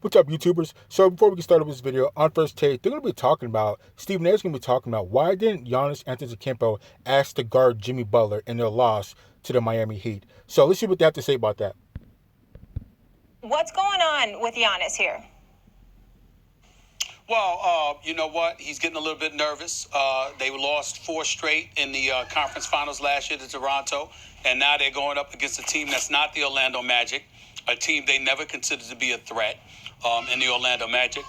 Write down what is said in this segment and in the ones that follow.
What's up, YouTubers? So before we get started with this video, on First Take, they're going to be talking about, Stephen A. is going to be talking about why didn't Giannis Antetokounmpo ask to guard Jimmy Butler in their loss to the Miami Heat. So let's see what they have to say about that. What's going on with Giannis here? Well, you know what? He's getting a little bit nervous. They lost 4 straight in the conference finals last year to Toronto, and now they're going up against a team that's not the Orlando Magic, a team they never considered to be a threat in the Orlando Magic.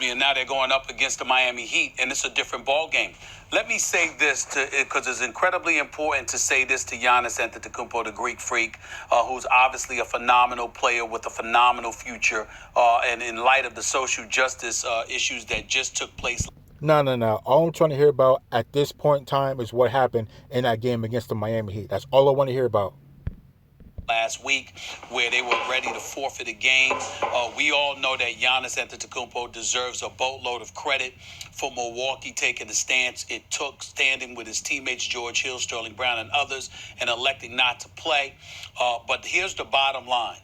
And now they're going up against the Miami Heat, and it's a different ball game. Let me say this, because it's incredibly important to say this to Giannis Antetokounmpo, the Greek freak, who's obviously a phenomenal player with a phenomenal future, and in light of the social justice issues that just took place. No. All I'm trying to hear about at this point in time is what happened in that game against the Miami Heat. That's all I want to hear about. Last week, where they were ready to forfeit a game. We all know that Giannis Antetokounmpo deserves a boatload of credit for Milwaukee taking the stance it took, standing with his teammates George Hill, Sterling Brown, and others, and electing not to play. But here's the bottom line.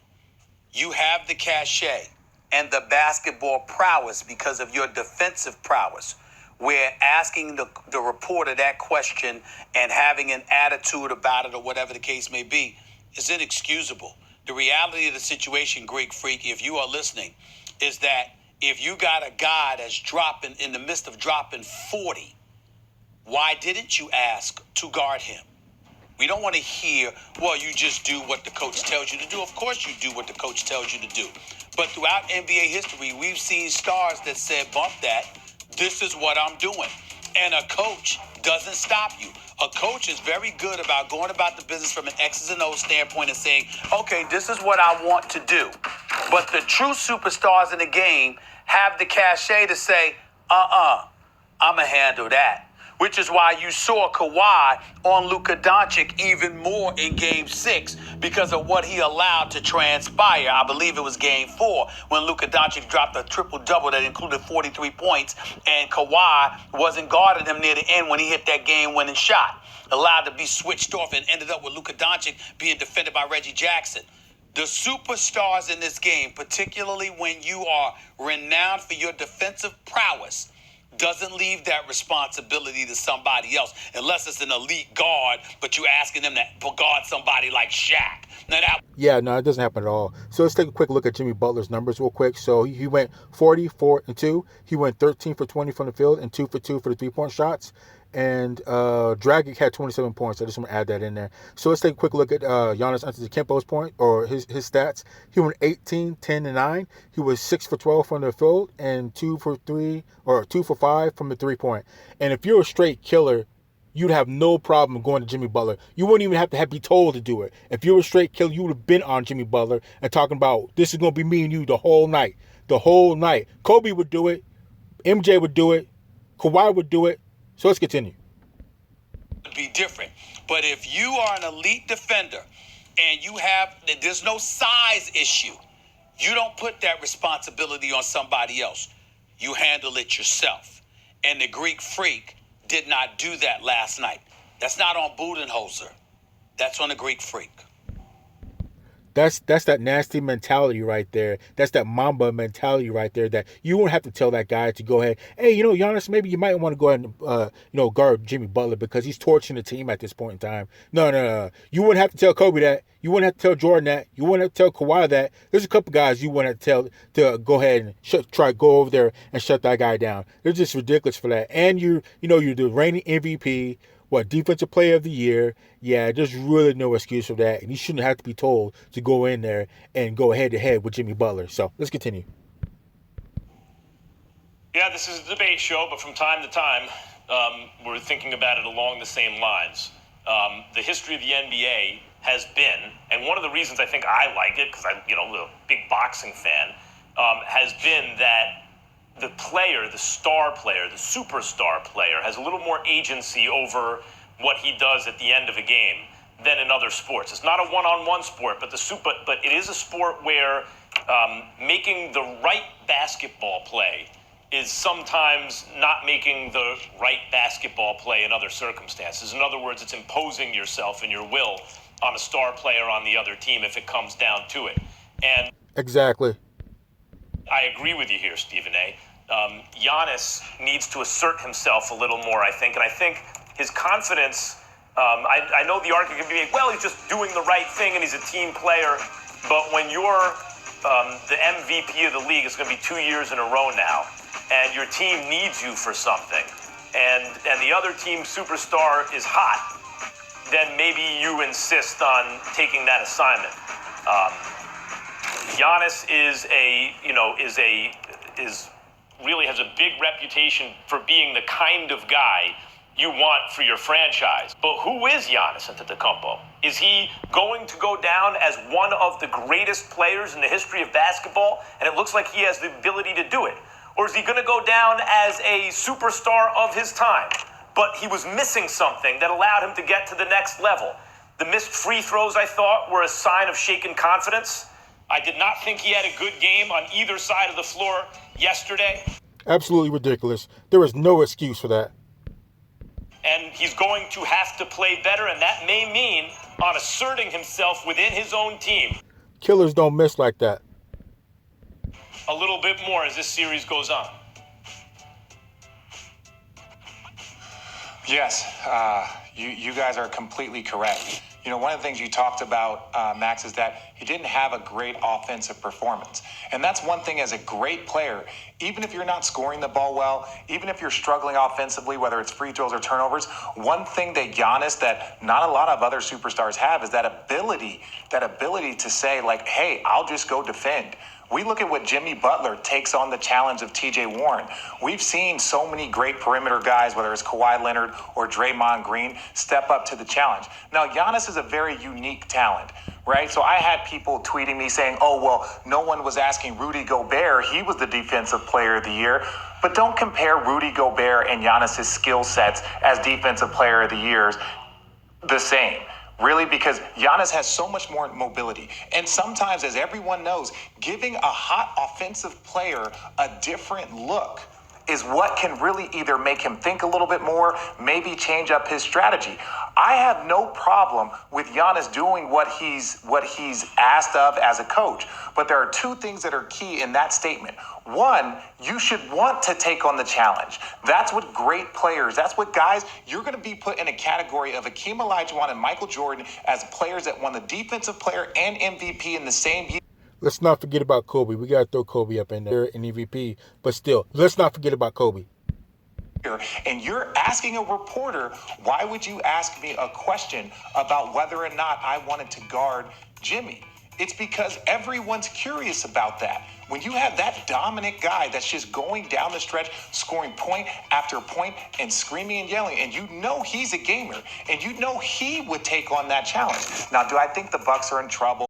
You have the cachet and the basketball prowess because of your defensive prowess, where asking the reporter that question and having an attitude about it or whatever the case may be is inexcusable. The reality of the situation, Greek freak, if you are listening, is that if you got a guy that's dropping in the midst of dropping 40, why didn't you ask to guard him? We don't want to hear, well, you just do what the coach tells you to do. Of course you do what the coach tells you to do. But throughout NBA history, we've seen stars that said, bump that, this is what I'm doing. And a coach doesn't stop you. A coach is very good about going about the business from an X's and O's standpoint and saying, okay, this is what I want to do. But the true superstars in the game have the cachet to say, I'm going to handle that. Which is why you saw Kawhi on Luka Doncic even more in Game 6 because of what he allowed to transpire. I believe it was Game 4 when Luka Doncic dropped a triple-double that included 43 points, and Kawhi wasn't guarding him near the end when he hit that game-winning shot. Allowed to be switched off and ended up with Luka Doncic being defended by Reggie Jackson. The superstars in this game, particularly when you are renowned for your defensive prowess, doesn't leave that responsibility to somebody else unless it's an elite guard, but you're asking them to guard somebody like Shaq. No, it doesn't happen at all. So let's take a quick look at Jimmy Butler's numbers real quick. So he went 40, 4, and 2. He went 13 for 20 from the field and 2 for 2 for the three-point shots. And Dragic had 27 points. I just want to add that in there. So let's take a quick look at Giannis Antetokounmpo's point or his stats. He went 18, 10, and 9. He was 6 for 12 from the field and 2 for 5 from the three-point. And if you're a straight killer, you'd have no problem going to Jimmy Butler. You wouldn't even have to be told to do it. If you were a straight killer, you would have been on Jimmy Butler and talking about this is going to be me and you the whole night. The whole night. Kobe would do it. MJ would do it. Kawhi would do it. So let's continue. Be different. But if you are an elite defender and there's no size issue, you don't put that responsibility on somebody else. You handle it yourself. And the Greek freak did not do that last night. That's not on Budenholzer. That's on the Greek freak. That's that nasty mentality right there. That's that Mamba mentality right there that you won't have to tell that guy to go ahead. Hey, Giannis, maybe you might want to go ahead and, guard Jimmy Butler because he's torching the team at this point in time. No. You wouldn't have to tell Kobe that. You wouldn't have to tell Jordan that. You wouldn't have to tell Kawhi that. There's a couple guys you wouldn't have to tell to go ahead and try to go over there and shut that guy down. They're just ridiculous for that. And you're the reigning MVP. Defensive player of the year. Yeah, there's really no excuse for that. And you shouldn't have to be told to go in there and go head-to-head with Jimmy Butler. So, let's continue. Yeah, this is a debate show, but from time to time, we're thinking about it along the same lines. The history of the NBA has been, and one of the reasons I think I like it, because I'm a big boxing fan, has been that the player, the star player, the superstar player has a little more agency over what he does at the end of a game than in other sports. It's not a one-on-one sport, but it is a sport where making the right basketball play is sometimes not making the right basketball play in other circumstances. In other words, it's imposing yourself and your will on a star player on the other team if it comes down to it. And exactly. I agree with you here, Stephen A. Giannis needs to assert himself a little more, I think. And I think his confidence, I know the argument can be made, well, he's just doing the right thing and he's a team player. But when you're the MVP of the league, it's going to be 2 years in a row now, and your team needs you for something, and the other team superstar is hot, then maybe you insist on taking that assignment. Giannis really has a big reputation for being the kind of guy you want for your franchise. But who is Giannis Antetokounmpo? Is he going to go down as one of the greatest players in the history of basketball, and it looks like he has the ability to do it? Or is he going to go down as a superstar of his time, but he was missing something that allowed him to get to the next level? The missed free throws, I thought, were a sign of shaken confidence. I did not think he had a good game on either side of the floor yesterday. Absolutely ridiculous. There is no excuse for that. And he's going to have to play better, and that may mean on asserting himself within his own team. Killers don't miss like that. A little bit more as this series goes on. Yes, you guys are completely correct. You know, one of the things you talked about, Max, is that he didn't have a great offensive performance. And that's one thing as a great player, even if you're not scoring the ball well, even if you're struggling offensively, whether it's free throws or turnovers, one thing that Giannis, that not a lot of other superstars have, is that ability to say, like, hey, I'll just go defend. We look at what Jimmy Butler takes on the challenge of TJ Warren. We've seen so many great perimeter guys, whether it's Kawhi Leonard or Draymond Green, step up to the challenge. Now, Giannis is a very unique talent, right? So I had people tweeting me saying, oh, well, no one was asking Rudy Gobert. He was the defensive player of the year. But don't compare Rudy Gobert and Giannis's skill sets as defensive player of the years the same. Really, because Giannis has so much more mobility. And sometimes, as everyone knows, giving a hot offensive player a different look is what can really either make him think a little bit more, maybe change up his strategy. I have no problem with Giannis doing what he's asked of as a coach. But there are two things that are key in that statement. One, you should want to take on the challenge. That's what great players, that's what guys, you're going to be put in a category of Akeem Olajuwon and Michael Jordan as players that won the defensive player and MVP in the same year. Let's not forget about Kobe. We got to throw Kobe up in there in MVP. But still, let's not forget about Kobe. And you're asking a reporter, why would you ask me a question about whether or not I wanted to guard Jimmy? It's because everyone's curious about that. When you have that dominant guy that's just going down the stretch, scoring point after point and screaming and yelling, and you know he's a gamer, and you know he would take on that challenge. Now, do I think the Bucks are in trouble?